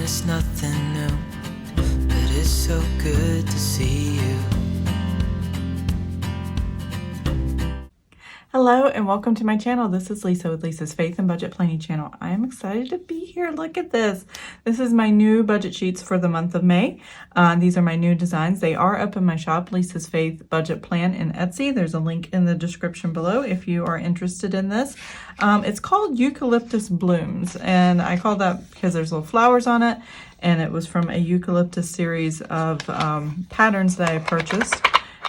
is nothing new, but it's so good to see you. Hello and welcome to my channel. This is Lisa with Lisa's Faith and Budget Planning channel. I am excited to be here. Look at this. This is my new budget sheets for the month of May. These are my new designs. They are up in my shop, Lisa's Faith Budget Plan in Etsy. There's a link in the description below if you are interested in this. It's called Eucalyptus Blooms, and I call that because there's little flowers on it, and it was from a eucalyptus series of patterns that I purchased.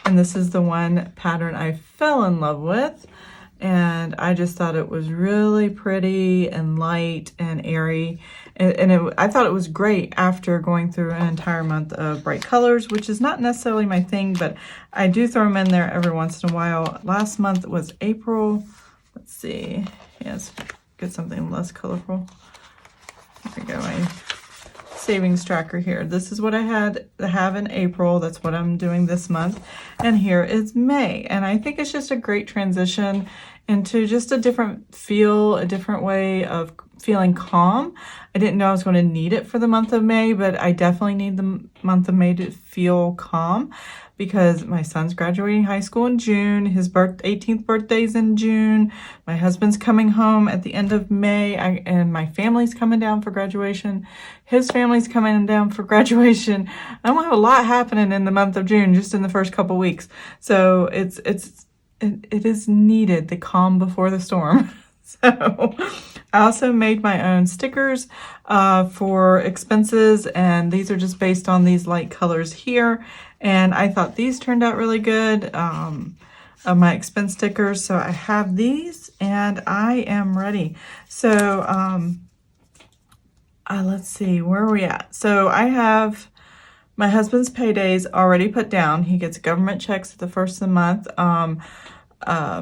And this is the one pattern I fell in love with. And I just thought it was really pretty and light and airy. I thought it was great after going through an entire month of bright colors, which is not necessarily my thing, but I do throw them in there every once in a while. Last month was April. Let's see. Yes, get something less colorful. Here we go. My savings tracker here. This is what I have in April. That's what I'm doing this month. And here is May. And I think it's just a great transition into just a different feel, a different way of feeling calm. I didn't know I was going to need it for the month of May, but I definitely need the month of May to feel calm because my son's graduating high school in June. His 18th birthday's in June. My husband's coming home at the end of May, and my family's coming down for graduation. His family's coming down for graduation. I'm gonna have a lot happening in the month of June, just in the first couple weeks. So it is needed, the calm before the storm. So I also made my own stickers for expenses, and these are just based on these light colors here. And I thought these turned out really good, my expense stickers. So I have these and I am ready. So let's see, where are we at? So I have my husband's paydays already put down. He gets government checks at the first of the month.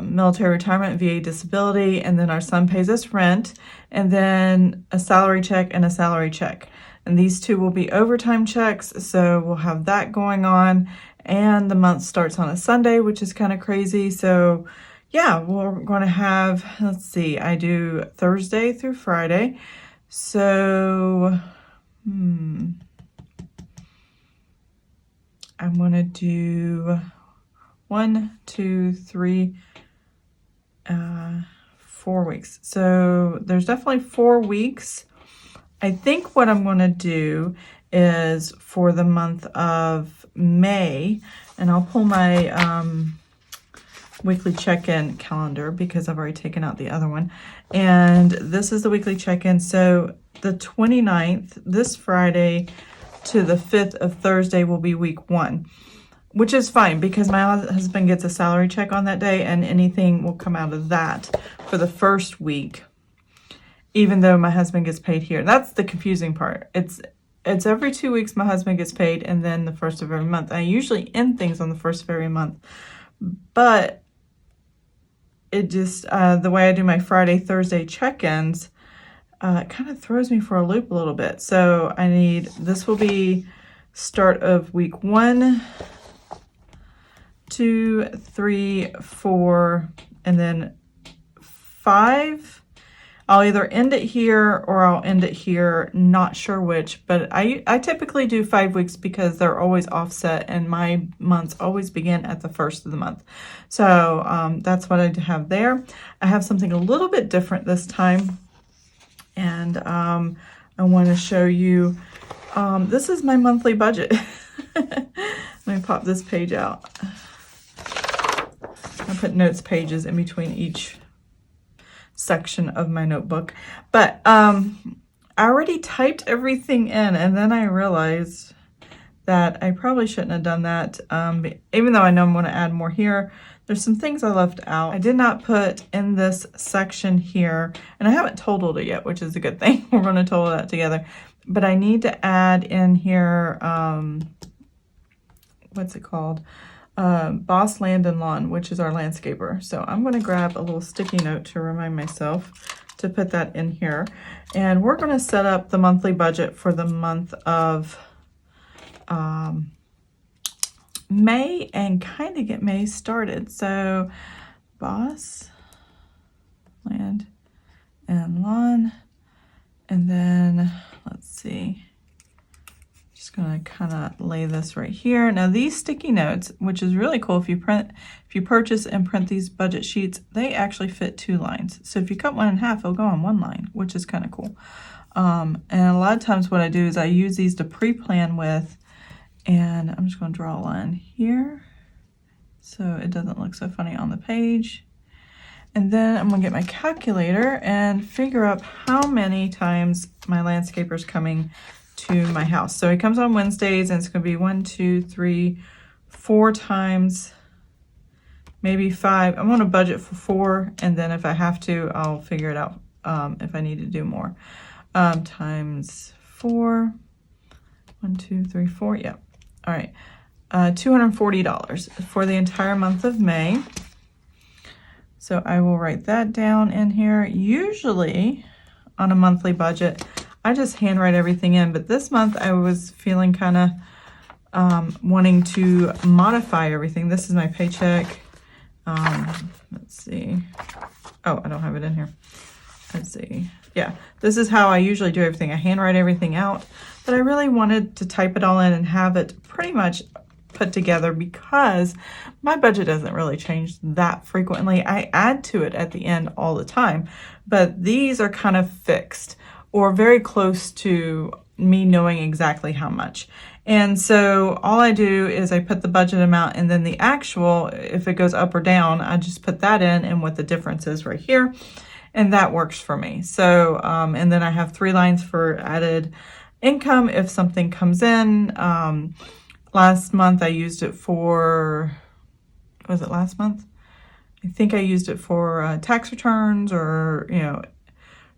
Military retirement, VA disability, and then our son pays us rent, and then a salary check and a salary check. And these two will be overtime checks, so we'll have that going on. And the month starts on a Sunday, which is kind of crazy. So yeah, we're going to have, let's see, I do Thursday through Friday. So I'm going to do 1, 2, 3, 4 weeks. So there's definitely 4 weeks. I think what I'm going to do is for the month of May, and I'll pull my weekly check-in calendar because I've already taken out the other one. And this is the weekly check-in. So the 29th, this Friday, to the 5th of Thursday will be week 1. Which is fine because my husband gets a salary check on that day and anything will come out of that for the first week, even though my husband gets paid here. That's the confusing part. It's every 2 weeks my husband gets paid and then the first of every month. I usually end things on the first of every month, but it just, the way I do my Friday, Thursday check-ins, it kind of throws me for a loop a little bit. So this will be start of week 1, 2, 3, 4, and then 5. I'll either end it here or I'll end it here, not sure which, but I typically do 5 weeks because they're always offset and my months always begin at the first of the month. So that's what I have there. I have something a little bit different this time, and I want to show you, this is my monthly budget. Let me pop this page out. I put notes pages in between each section of my notebook. But I already typed everything in, and then I realized that I probably shouldn't have done that. Even though I know I'm going to add more here, there's some things I left out. I did not put in this section here, and I haven't totaled it yet, which is a good thing. We're going to total that together. But I need to add in here, what's it called? Boss Land and Lawn, which is our landscaper. So I'm going to grab a little sticky note to remind myself to put that in here. And we're going to set up the monthly budget for the month of May and kind of get May started. So Boss Land and Lawn, and then let's see, gonna kind of lay this right here. Now these sticky notes, which is really cool, if you purchase and print these budget sheets, they actually fit 2 lines. So if you cut one in half, it'll go on 1 line, which is kind of cool. And a lot of times what I do is I use these to pre-plan with, and I'm just gonna draw a line here so it doesn't look so funny on the page. And then I'm gonna get my calculator and figure out how many times my landscaper's coming to my house. So he comes on Wednesdays, and it's gonna be 1, 2, 3, 4 times, maybe 5. I'm gonna budget for 4, and then if I have to, I'll figure it out if I need to do more. Times 4, 1, 2, 3, 4, yeah. All right, $240 for the entire month of May. So I will write that down in here. Usually on a monthly budget, I just handwrite everything in, but this month I was feeling kind of wanting to modify everything. This is my paycheck. Let's see. Oh, I don't have it in here. Let's see. Yeah, this is how I usually do everything. I handwrite everything out, but I really wanted to type it all in and have it pretty much put together because my budget doesn't really change that frequently. I add to it at the end all the time, but these are kind of fixed or very close to me knowing exactly how much. And so all I do is I put the budget amount, and then the actual, if it goes up or down, I just put that in and what the difference is right here. And that works for me. So, and then I have 3 lines for added income if something comes in. Last month I used it for, was it last month? I think I used it for tax returns, or, you know,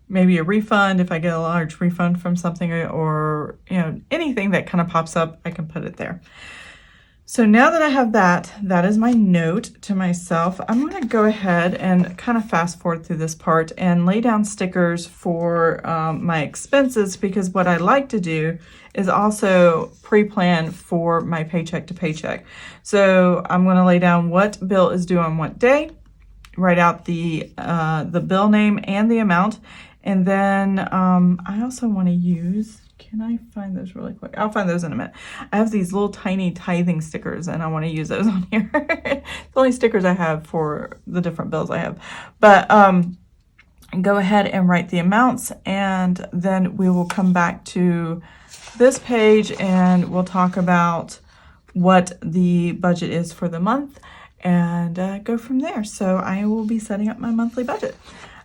maybe a refund if I get a large refund from something, or, you know, anything that kind of pops up, I can put it there. So now that I have that, that is my note to myself. I'm going to go ahead and kind of fast forward through this part and lay down stickers for my expenses, because what I like to do is also pre-plan for my paycheck to paycheck. So I'm going to lay down what bill is due on what day, write out the bill name and the amount, and then I also want to use, can I find those really quick? I'll find those in a minute. I have these little tiny tithing stickers, and I want to use those on here. It's the only stickers I have for the different bills I have. But go ahead and write the amounts, and then we will come back to this page and we'll talk about what the budget is for the month and go from there. So I will be setting up my monthly budget.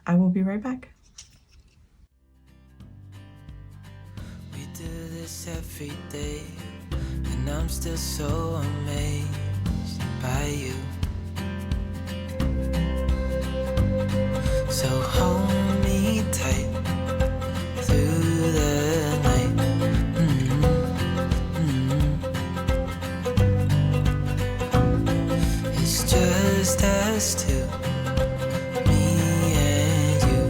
I will be right back. Every day, and I'm still so amazed by you. So hold me tight through the night. It's just us two, me and you.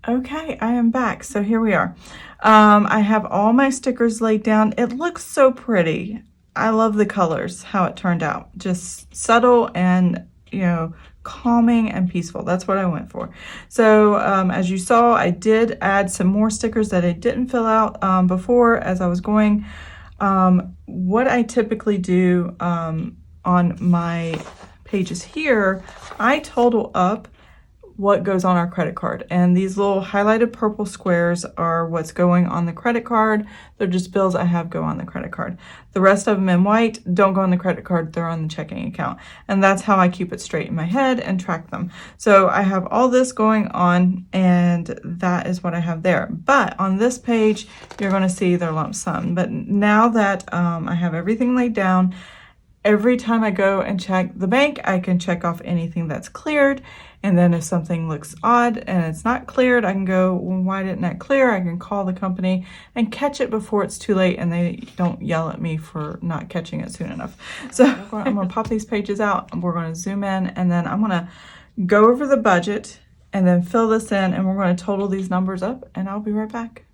Okay, I am back. So here we are. I have all my stickers laid down. It looks so pretty. I love the colors, how it turned out. Just subtle and, calming and peaceful. That's what I went for. So as you saw, I did add some more stickers that I didn't fill out before as I was going. What I typically do on my pages here, I total up what goes on our credit card, and these little highlighted purple squares are what's going on the credit card. They're just bills I have go on the credit card. The rest of them in white don't go on the credit card, they're on the checking account, and that's how I keep it straight in my head and track them. So I have all this going on, and that is what I have there. But on this page you're going to see their lump sum. But now that I have everything laid down, every time I go and check the bank, I can check off anything that's cleared. And then if something looks odd and it's not cleared, I can go, well, why didn't that clear? I can call the company and catch it before it's too late and they don't yell at me for not catching it soon enough. So I'm going to pop these pages out and we're going to zoom in, and then I'm going to go over the budget and then fill this in, and we're going to total these numbers up, and I'll be right back.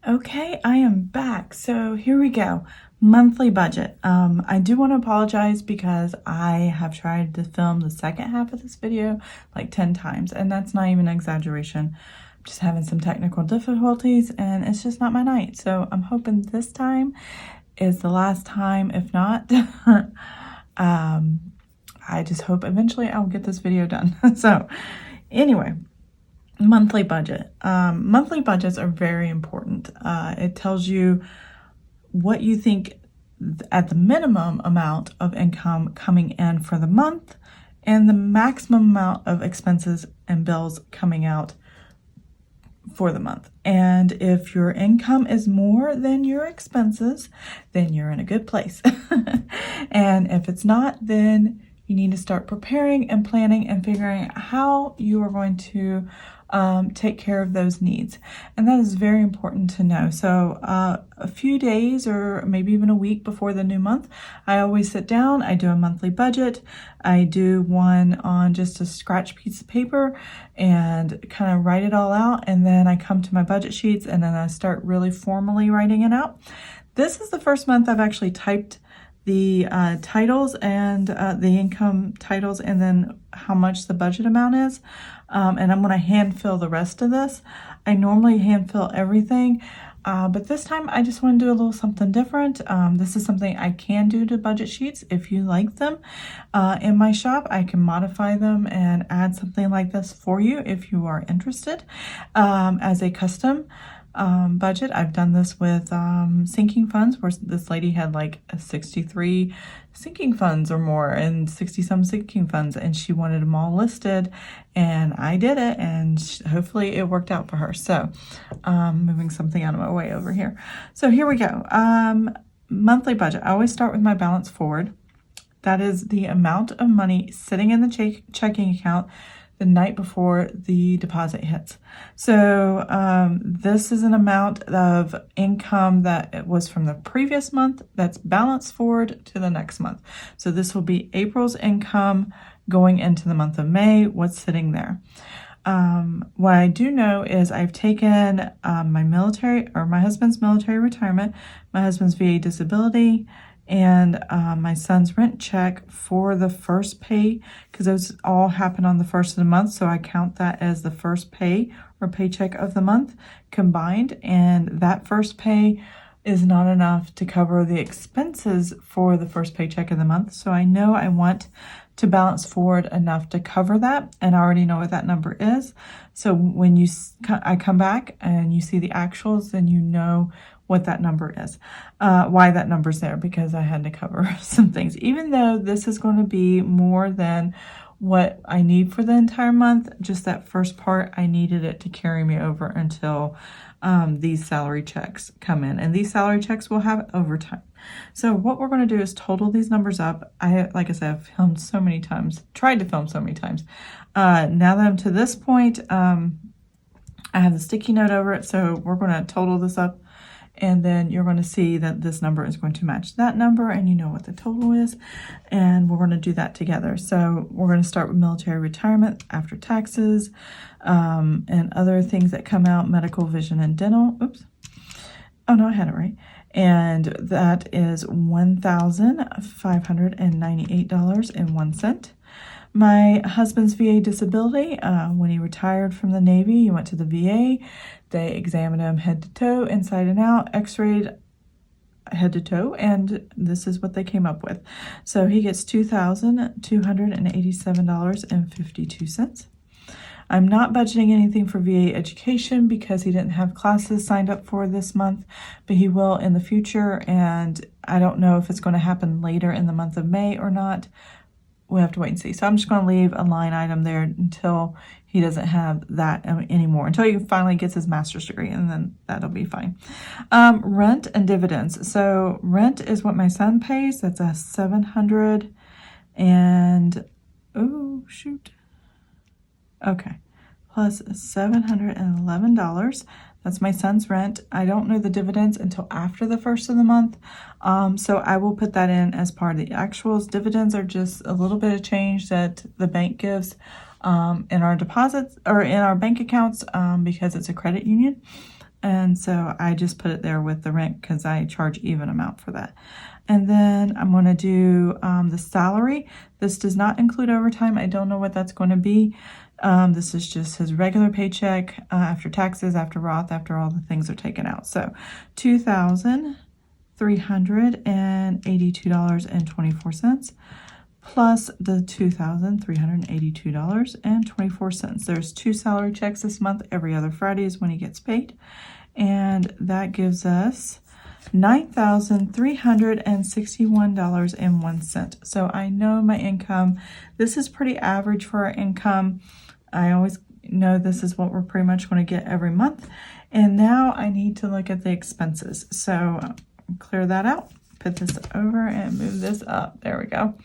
Okay, I am back. So here we go. Monthly budget. I do want to apologize because I have tried to film the second half of this video like 10 times, and that's not even an exaggeration. I'm just having some technical difficulties and it's just not my night. So I'm hoping this time is the last time. If not, I just hope eventually I'll get this video done. So anyway, monthly budget. Monthly budgets are very important. It tells you what you think at the minimum amount of income coming in for the month and the maximum amount of expenses and bills coming out for the month. And if your income is more than your expenses, then you're in a good place. And if it's not, then you need to start preparing and planning and figuring out how you are going to take care of those needs. And that is very important to know. So a few days or maybe even a week before the new month, I always sit down, I do a monthly budget. I do one on just a scratch piece of paper and kind of write it all out. And then I come to my budget sheets and then I start really formally writing it out. This is the first month I've actually typed the titles and the income titles and then how much the budget amount is. And I'm going to hand fill the rest of this. I normally hand fill everything, but this time I just want to do a little something different. This is something I can do to budget sheets if you like them. In my shop, I can modify them and add something like this for you if you are interested as a custom budget. I've done this with sinking funds, where this lady had like 63 sinking funds or more and 60 some sinking funds, and she wanted them all listed, and I did it, and hopefully it worked out for her. So moving something out of my way over here. So here we go. Monthly budget. I always start with my balance forward. That is the amount of money sitting in the checking account the night before the deposit hits. So this is an amount of income that was from the previous month that's balanced forward to the next month. So this will be April's income going into the month of May, what's sitting there. What I do know is I've taken my military or my husband's military retirement, my husband's VA disability, and my son's rent check for the first pay, because those all happen on the first of the month. So I count that as the first pay or paycheck of the month combined. And that first pay is not enough to cover the expenses for the first paycheck of the month. So I know I want to balance forward enough to cover that, and I already know what that number is. So when I come back and you see the actuals, then you know what that number is, why that number's there, because I had to cover some things. Even though this is going to be more than what I need for the entire month, just that first part, I needed it to carry me over until these salary checks come in. And these salary checks will have overtime. So what we're going to do is total these numbers up. Like I said, I've filmed so many times, tried to film so many times. Now that I'm to this point, I have the sticky note over it, so we're going to total this up and then you're going to see that this number is going to match that number, and you know what the total is, and we're going to do that together. So we're going to start with military retirement after taxes, and other things that come out, medical, vision, and dental. Oops. Oh, no, I had it right. And that is $1,598.01. My husband's VA disability, when he retired from the Navy, he went to the VA. They examined him head to toe, inside and out, x-rayed head to toe, and this is what they came up with. So he gets $2,287.52. I'm not budgeting anything for VA education because he didn't have classes signed up for this month, but he will in the future, and I don't know if it's going to happen later in the month of May or not. We'll have to wait and see. So I'm just going to leave a line item there until he doesn't have that anymore, until he finally gets his master's degree, and then that'll be fine. Rent and dividends. So rent is what my son pays. That's a $700 and, oh, shoot. Okay, plus $711. That's my son's rent. I don't know the dividends until after the first of the month, so I will put that in as part of the actuals. Dividends are just a little bit of change that the bank gives in our deposits or in our bank accounts because it's a credit union, and so I just put it there with the rent because I charge even amount for that. And then I'm going to do the salary. This does not include overtime. I don't know what that's going to be. This is just his regular paycheck after taxes, after Roth, after all the things are taken out. So $2,382.24 plus the $2,382.24. There's 2 salary checks this month. Every other Friday is when he gets paid. And that gives us $9,361.01. So I know my income, this is pretty average for our income. I always know this is what we're pretty much going to get every month. And now I need to look at the expenses. So clear that out, put this over and move this up. There we go.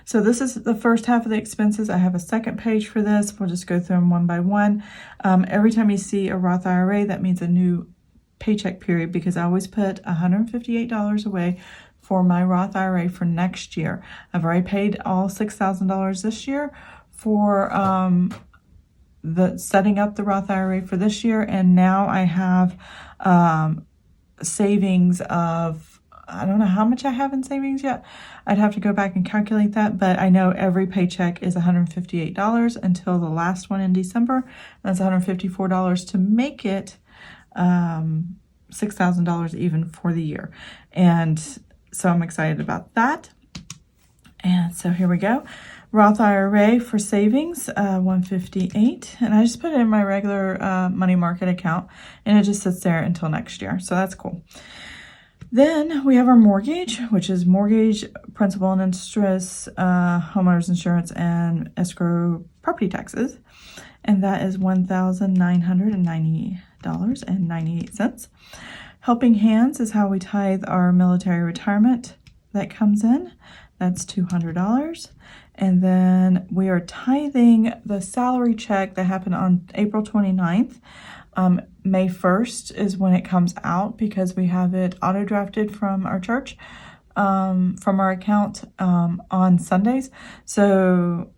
So this is the first half of the expenses. I have a second page for this. We'll just go through them one by one. Every time you see a Roth IRA, that means a new paycheck period, because I always put $158 away for my Roth IRA for next year. I've already paid all $6,000 this year for the setting up the Roth IRA for this year, and now I have savings of, I don't know how much I have in savings yet. I'd have to go back and calculate that, but I know every paycheck is $158 until the last one in December. That's $154 to make it $6,000 even for the year. And so I'm excited about that. And so here we go. Roth IRA for savings, $158, and I just put it in my regular money market account, and it just sits there until next year. So that's cool. Then we have our mortgage, which is mortgage, principal and interest, homeowners insurance, and escrow property taxes, and that is $1,990.98. Helping Hands is how we tithe our military retirement that comes in. That's $200. And then we are tithing the salary check that happened on April 29th. May 1st is when it comes out because we have it auto drafted from our church, from our account on Sundays. So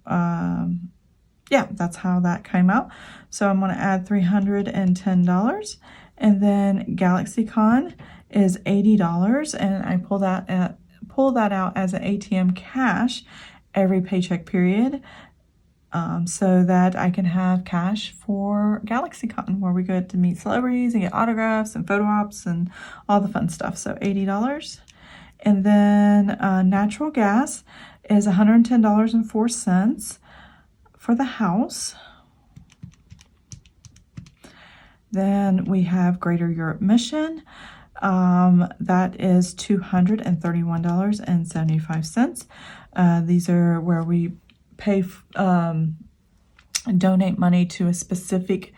yeah, that's how that came out. So I'm going to add $310. And then GalaxyCon is $80, and I pull that out as an ATM cash every paycheck period, so that I can have cash for GalaxyCon, where we go to meet celebrities and get autographs and photo ops and all the fun stuff. So $80. And then natural gas is $110.04 for the house. Then we have Greater Europe Mission. That is $231.75. These are where we pay, donate money to a specific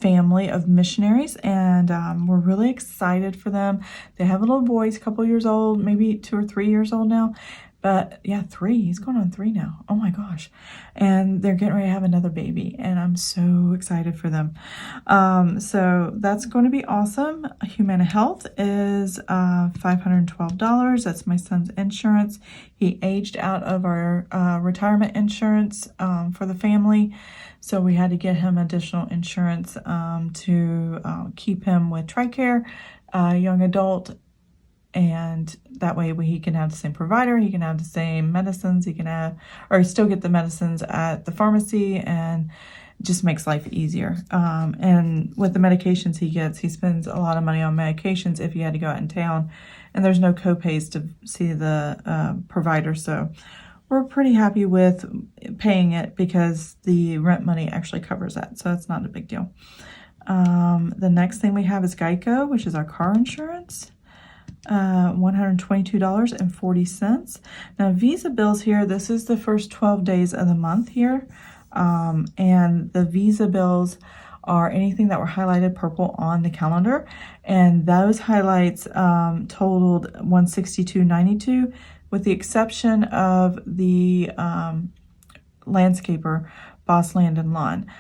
family of missionaries, and we're really excited for them. They have little boys, a couple years old, maybe 2 or 3 years old now, But yeah, 3. He's going on 3 now. Oh my gosh. And they're getting ready to have another baby, and I'm so excited for them. So that's going to be awesome. Humana Health is $512. That's my son's insurance. He aged out of our retirement insurance for the family. So we had to get him additional insurance to keep him with TRICARE, young adult, and that way he can have the same provider, he can have the same medicines, he can have, or still get the medicines at the pharmacy, and just makes life easier. And with the medications he gets, he spends a lot of money on medications if he had to go out in town, and there's no co-pays to see the provider. So we're pretty happy with paying it because the rent money actually covers that. So it's not a big deal. The next thing we have is Geico, which is our car insurance. $122.40. Now Visa bills here, this is the first 12 days of the month here. And the Visa bills are anything that were highlighted purple on the calendar. And those highlights totaled $162.92 with the exception of the landscaper, Boss Land and Lawn.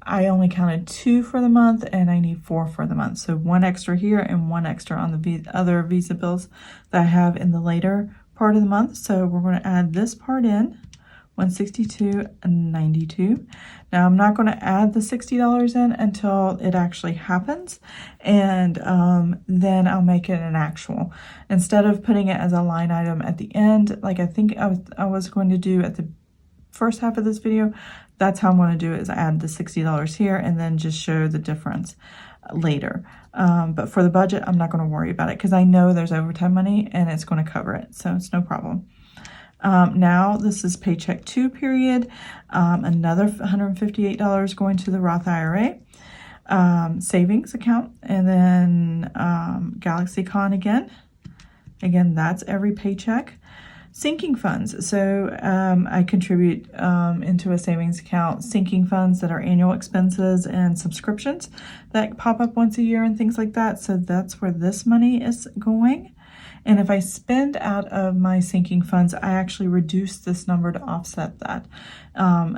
I only counted 2 for the month, and I need 4 for the month. So 1 extra here and 1 extra on the other Visa bills that I have in the later part of the month. So we're going to add this part in, $162.92. Now I'm not going to add the $60 in until it actually happens, and then I'll make it an actual. Instead of putting it as a line item at the end, like I think I was going to do at the first half of this video, that's how I'm going to do it, is add the $60 here and then just show the difference later. But for the budget, I'm not going to worry about it because I know there's overtime money and it's going to cover it. So it's no problem. Now this is Paycheck 2 period. Another $158 going to the Roth IRA. Savings account, and then GalaxyCon again. Again, that's every paycheck. Sinking funds. So I contribute into a savings account sinking funds that are annual expenses and subscriptions that pop up once a year and things like that. So that's where this money is going. And if I spend out of my sinking funds, I actually reduce this number to offset that,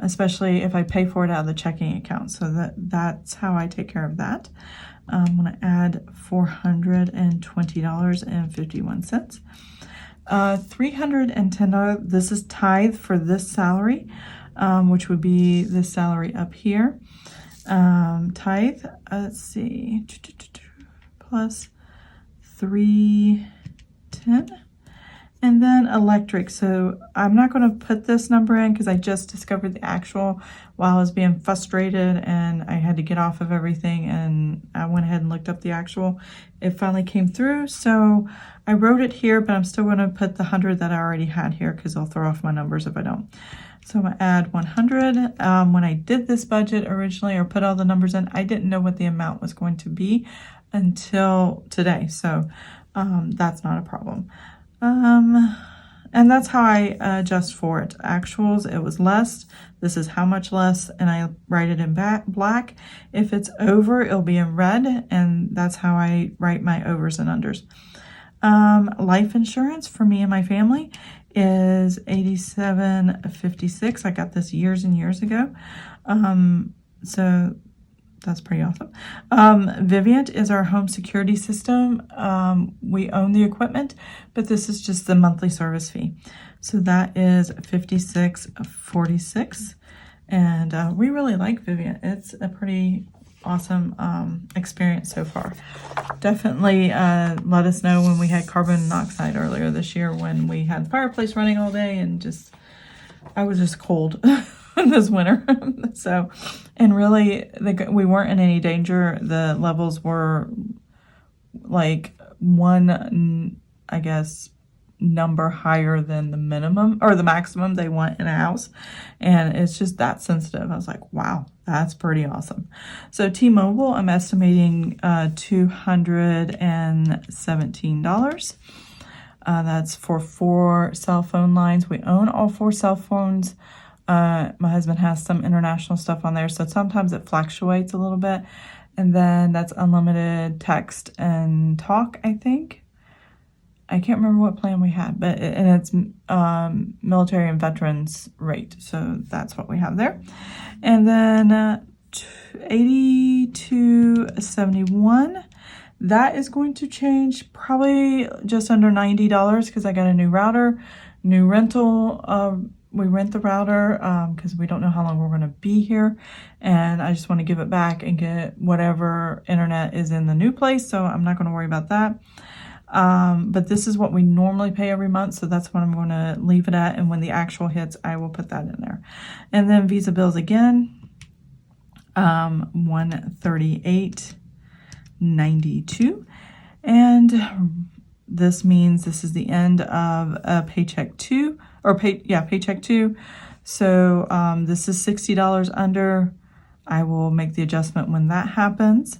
especially if I pay for it out of the checking account. So that's how I take care of that. I'm going to add $420.51. $310, this is tithe for this salary, which would be this salary up here. Tithe, let's see, plus 310. And then electric. So I'm not going to put this number in because I just discovered the actual while I was being frustrated and I had to get off of everything, and I went ahead and looked up the actual. It finally came through. So I wrote it here, but I'm still going to put the 100 that I already had here because I'll throw off my numbers if I don't. So I'm going to add 100. When I did this budget originally or put all the numbers in, I didn't know what the amount was going to be until today. So that's not a problem. And that's how I adjust for it. Actuals, it was less. This is how much less, and I write it in black. If it's over, it'll be in red, and that's how I write my overs and unders. Life insurance for me and my family is $87.56. I got this years and years ago. So that's pretty awesome. Vivint is our home security system. We own the equipment, but this is just the monthly service fee. So that is $56.46. And we really like Vivint. It's a pretty awesome experience so far. Definitely let us know when we had carbon monoxide earlier this year when we had the fireplace running all day and I was just cold. This winter. So, and really we weren't in any danger. The levels were like one, I guess, number higher than the minimum or the maximum they want in a house. And it's just that sensitive. I was like, wow, that's pretty awesome. So T-Mobile, I'm estimating $217. That's for 4 cell phone lines. We own all 4 cell phones. My husband has some international stuff on there, so sometimes it fluctuates a little bit. And then that's unlimited text and talk, I think. I can't remember what plan we had, but and it's military and veterans rate. So that's what we have there. And then 82.71. That is going to change probably just under $90 because I got a new router, new rental. We rent the router because we don't know how long we're going to be here, and I just want to give it back and get whatever internet is in the new place, so I'm not going to worry about that. But this is what we normally pay every month, so that's what I'm going to leave it at, and when the actual hits, I will put that in there. And then Visa bills again, $138.92, and this means this is the end of Paycheck 2, or Paycheck 2. So this is $60 under. I will make the adjustment when that happens.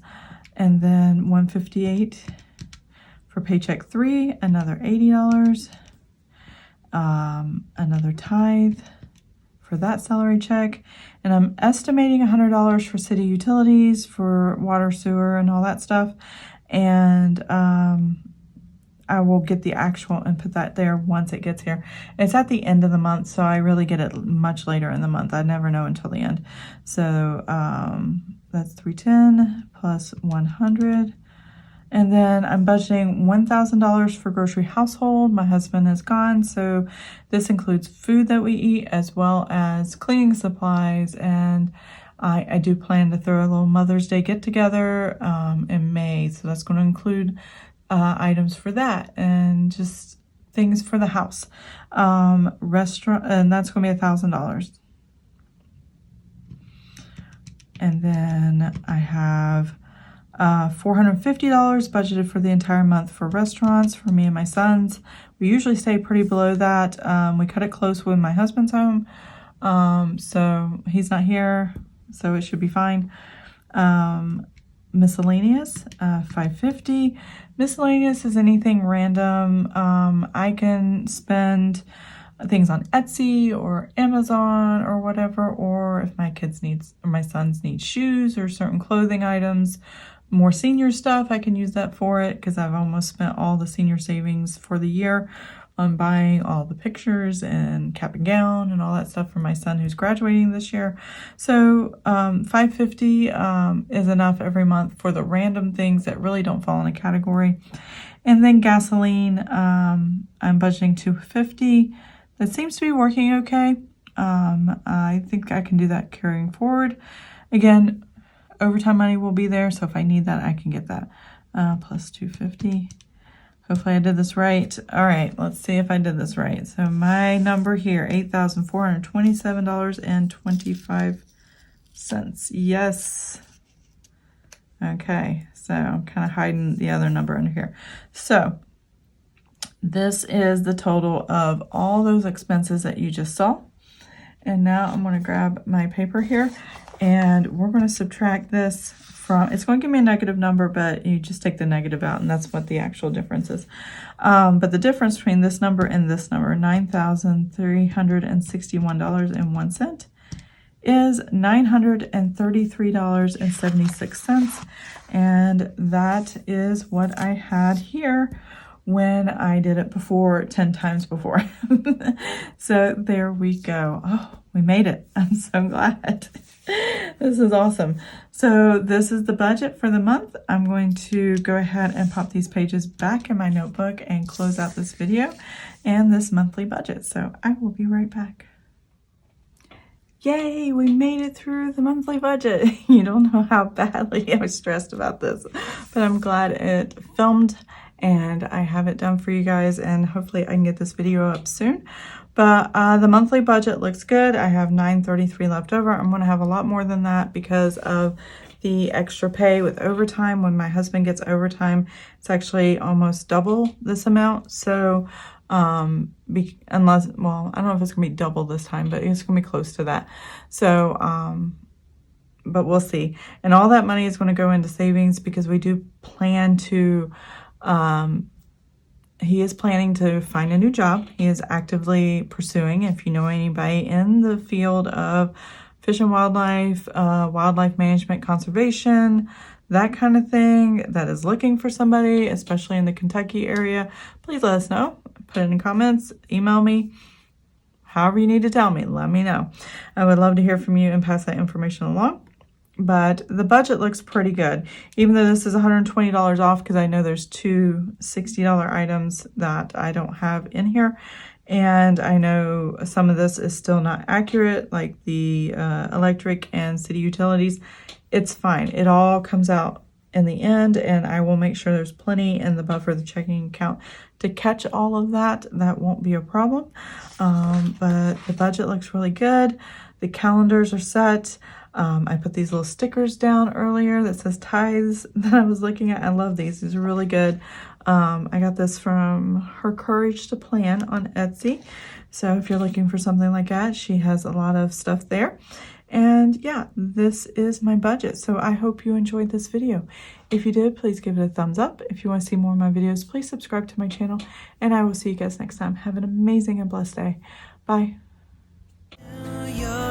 And then $158 for Paycheck 3, another $80. Another tithe for that salary check. And I'm estimating $100 for city utilities, for water, sewer, and all that stuff. And I will get the actual and put that there once it gets here. It's at the end of the month, so I really get it much later in the month. I never know until the end. So that's $310 plus $100. And then I'm budgeting $1,000 for grocery household. My husband is gone, so this includes food that we eat as well as cleaning supplies. And I do plan to throw a little Mother's Day get-together in May, so that's going to include items for that and just things for the house. Restaurant, and that's going to be $1,000. And then I have $450 budgeted for the entire month for restaurants for me and my sons. We usually stay pretty below that. We cut it close when my husband's home, so he's not here, so it should be fine. Miscellaneous, $550. Miscellaneous is anything random. I can spend things on Etsy or Amazon or whatever, or if my kids needs, or my sons need shoes or certain clothing items, more senior stuff, I can use that for it because I've almost spent all the senior savings for the year on buying all the pictures and cap and gown and all that stuff for my son who's graduating this year. So $550 is enough every month for the random things that really don't fall in a category. And then gasoline, I'm budgeting $250. That seems to be working okay. I think I can do that carrying forward. Again, overtime money will be there, so if I need that, I can get that. Plus $250. Hopefully I did this right. All right, let's see if I did this right. So my number here, $8,427.25. Yes. Okay, so I'm kind of hiding the other number under here. So this is the total of all those expenses that you just saw. And now I'm going to grab my paper here, and we're going to subtract this from, it's going to give me a negative number, but you just take the negative out, and that's what the actual difference is. But the difference between this number and this number, $9,361.01, is $933.76. And that is what I had here when I did it before, 10 times before. So there we go. Oh, we made it. I'm so glad. This is awesome. So this is the budget for the month. I'm going to go ahead and pop these pages back in my notebook and close out this video and this monthly budget. So I will be right back. Yay, we made it through the monthly budget. You don't know how badly I was stressed about this, but I'm glad it filmed and I have it done for you guys, and hopefully I can get this video up soon. But the monthly budget looks good. I have $933 left over. I'm going to have a lot more than that because of the extra pay with overtime. When my husband gets overtime, it's actually almost double this amount. So unless, well, I don't know if it's going to be double this time, but it's going to be close to that. So, but we'll see. And all that money is going to go into savings because we do plan to, he is planning to find a new job. He is actively pursuing. If you know anybody in the field of fish and wildlife, wildlife management, conservation, that kind of thing that is looking for somebody, especially in the Kentucky area, please let us know. Put it in the comments, email me, however you need to tell me, let me know. I would love to hear from you and pass that information along. But the budget looks pretty good, even though this is $120 off, because I know there's two $60 items that I don't have in here. And I know some of this is still not accurate, like the electric and city utilities. It's fine. It all comes out in the end, and I will make sure there's plenty in the buffer, the checking account, to catch all of that. That won't be a problem. But the budget looks really good. The calendars are set. I put these little stickers down earlier that says tithes that I was looking at. I love these. These are really good. I got this from Her Courage to Plan on Etsy. So if you're looking for something like that, she has a lot of stuff there. And yeah, this is my budget. So I hope you enjoyed this video. If you did, please give it a thumbs up. If you want to see more of my videos, please subscribe to my channel. And I will see you guys next time. Have an amazing and blessed day. Bye. You're